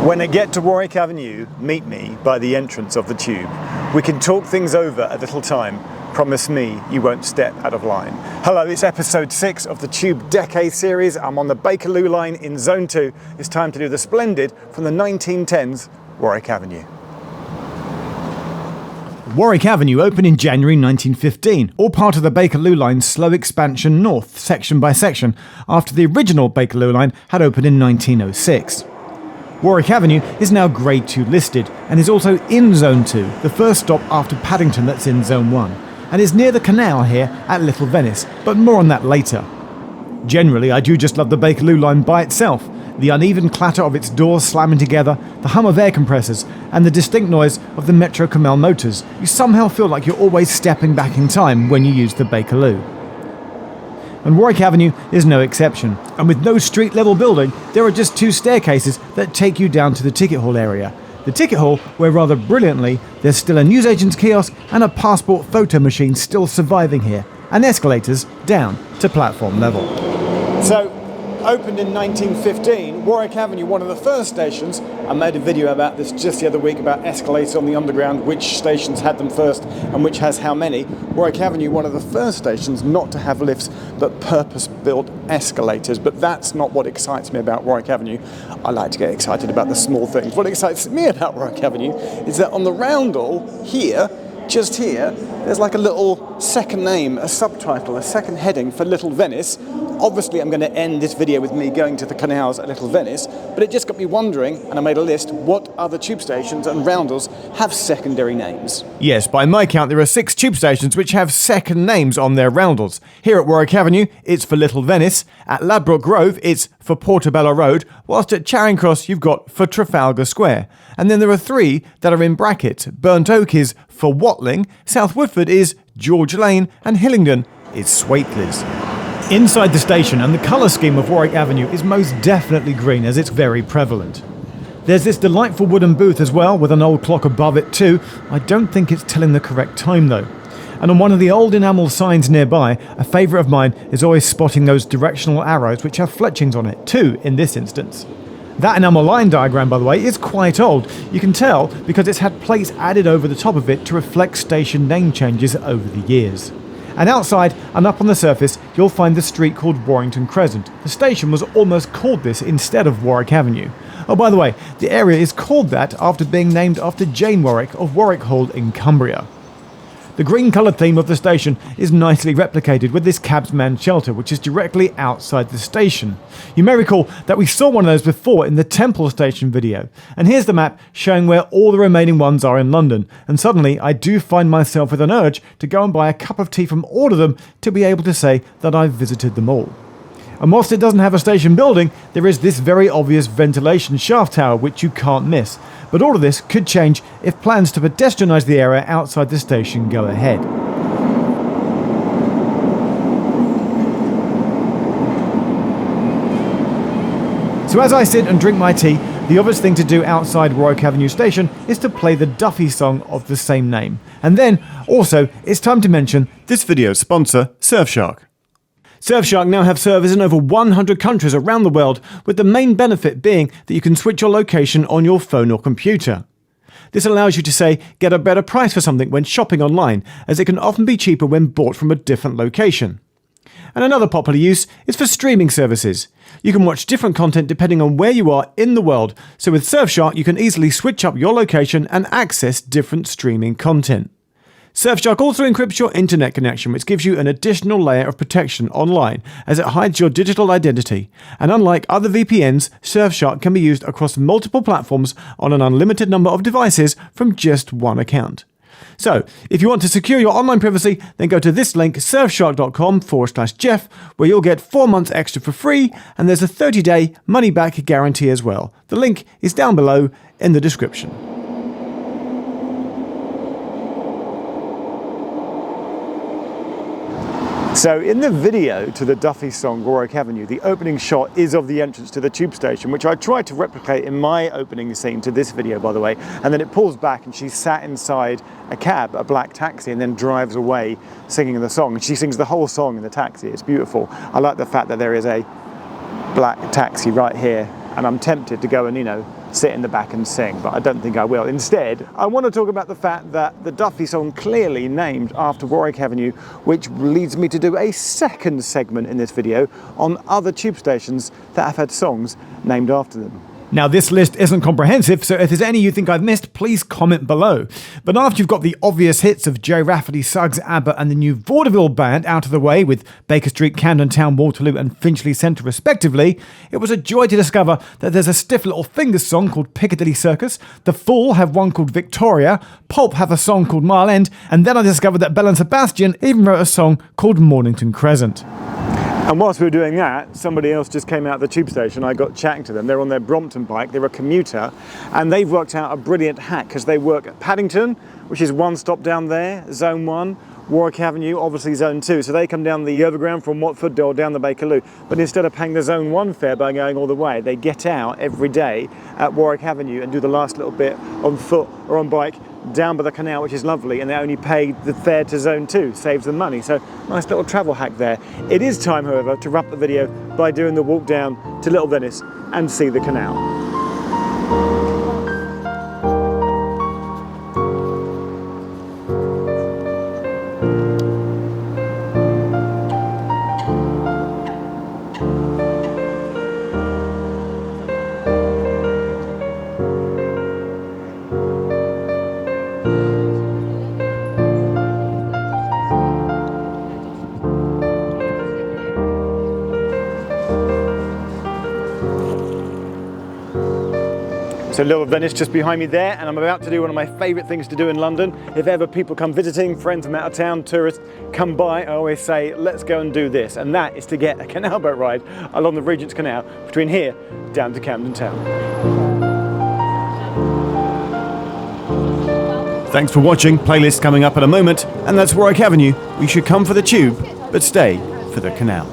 When I get to Warwick Avenue, meet me by the entrance of the tube. We can talk things over a little time. Promise me you won't step out of line. Hello, it's episode 6 of the Tube Decade series. I'm on the Bakerloo Line in Zone 2. It's time to do the splendid from the 1910s Warwick Avenue. Warwick Avenue opened in January 1915, all part of the Bakerloo Line's slow expansion north, section by section, after the original Bakerloo Line had opened in 1906. Warwick Avenue is now Grade 2 listed and is also in Zone 2, the first stop after Paddington that's in Zone 1, and is near the canal here at Little Venice, but more on that later. Generally, I do just love the Bakerloo Line by itself, the uneven clatter of its doors slamming together, the hum of air compressors, and the distinct noise of the Metro Canal motors. You somehow feel like you're always stepping back in time when you use the Bakerloo. And Warwick Avenue is no exception, and with no street-level building, there are just 2 staircases that take you down to the ticket hall area. The ticket hall, where rather brilliantly, there's still a newsagent's kiosk and a passport photo machine still surviving here, and escalators down to platform level. So, opened in 1915, Warwick Avenue, one of the first stations. I made a video about this just the other week about escalators on the underground, which stations had them first and which has how many. Warwick Avenue, one of the first stations not to have lifts but purpose-built escalators. But that's not what excites me about Warwick Avenue. I like to get excited about the small things. What excites me about Warwick Avenue is that on the roundel here, just here, there's like a little second name, a subtitle, a second heading for Little Venice. Obviously, I'm going to end this video with me going to the canals at Little Venice, but it just got me wondering, and I made a list, what other tube stations and roundels have secondary names? Yes, by my count, there are 6 tube stations which have second names on their roundels. Here at Warwick Avenue, it's for Little Venice. At Ladbroke Grove, it's for Portobello Road, whilst at Charing Cross, you've got for Trafalgar Square. And then there are 3 that are in brackets. Burnt Oak is for Watling, South Woodford is George Lane, and Hillingdon is Swatelys. Inside the station, and the colour scheme of Warwick Avenue is most definitely green, as it's very prevalent. There's this delightful wooden booth as well, with an old clock above it too. I don't think it's telling the correct time though. And on one of the old enamel signs nearby, a favourite of mine is always spotting those directional arrows which have fletchings on it, 2 in this instance. That enamel line diagram, by the way, is quite old. You can tell because it's had plates added over the top of it to reflect station name changes over the years. And outside and up on the surface, you'll find the street called Warrington Crescent. The station was almost called this instead of Warwick Avenue. Oh, by the way, the area is called that after being named after Jane Warwick of Warwick Hall in Cumbria. The green-coloured theme of the station is nicely replicated with this cabsman shelter, which is directly outside the station. You may recall that we saw one of those before in the Temple Station video, and here's the map showing where all the remaining ones are in London, and suddenly I do find myself with an urge to go and buy a cup of tea from all of them to be able to say that I've visited them all. And whilst it doesn't have a station building, there is this very obvious ventilation shaft tower which you can't miss. But all of this could change if plans to pedestrianise the area outside the station go ahead. So as I sit and drink my tea, the obvious thing to do outside Warwick Avenue Station is to play the Duffy song of the same name. And then, also, it's time to mention this video's sponsor, Surfshark. Surfshark now have servers in over 100 countries around the world, with the main benefit being that you can switch your location on your phone or computer. This allows you to, say, get a better price for something when shopping online, as it can often be cheaper when bought from a different location. And another popular use is for streaming services. You can watch different content depending on where you are in the world, so with Surfshark you can easily switch up your location and access different streaming content. Surfshark also encrypts your internet connection, which gives you an additional layer of protection online, as it hides your digital identity. And unlike other VPNs, Surfshark can be used across multiple platforms on an unlimited number of devices from just one account. So, if you want to secure your online privacy, then go to this link, surfshark.com/Geoff, where you'll get 4 months extra for free, and there's a 30-day money-back guarantee as well. The link is down below in the description. So in the video to the Duffy song Warwick Avenue, the opening shot is of the entrance to the tube station, which I tried to replicate in my opening scene to this video, by the way, and then it pulls back and she's sat inside a cab, a black taxi, and then drives away singing the song. And she sings the whole song in the taxi. It's beautiful. I like the fact that there is a black taxi right here, and I'm tempted to go and, sit in the back and sing, but I don't think I will. Instead, I want to talk about the fact that the Duffy song clearly named after Warwick Avenue, which leads me to do a second segment in this video on other tube stations that have had songs named after them. Now, this list isn't comprehensive, so if there's any you think I've missed, please comment below. But after you've got the obvious hits of Joe Rafferty, Suggs, ABBA and the new Vaudeville Band out of the way with Baker Street, Camden Town, Waterloo and Finchley Centre respectively, it was a joy to discover that there's a Stiff Little Fingers song called Piccadilly Circus, The Fall have one called Victoria, Pulp have a song called Mile End, and then I discovered that Belle and Sebastian even wrote a song called Mornington Crescent. And whilst we were doing that, somebody else just came out of the tube station. I got chatting to them. They're on their Brompton bike. They're a commuter. And they've worked out a brilliant hack because they work at Paddington, which is one stop down there, Zone 1. Warwick Avenue, obviously Zone 2. So they come down the overground from Watford or down the Bakerloo. But instead of paying the Zone 1 fare by going all the way, they get out every day at Warwick Avenue and do the last little bit on foot or on bike down by the canal, which is lovely, and they only pay the fare to Zone 2, saves them money. So nice little travel hack there. It is time, however, to wrap the video by doing the walk down to Little Venice and see the canal. So Little Venice just behind me there, and I'm about to do one of my favourite things to do in London. If ever people come visiting, friends from out of town, tourists come by, I always say, let's go and do this. And that is to get a canal boat ride along the Regent's Canal between here down to Camden Town. Thanks for watching. Playlist coming up in a moment, and that's Warwick Avenue. You should come for the tube, but stay for the canal.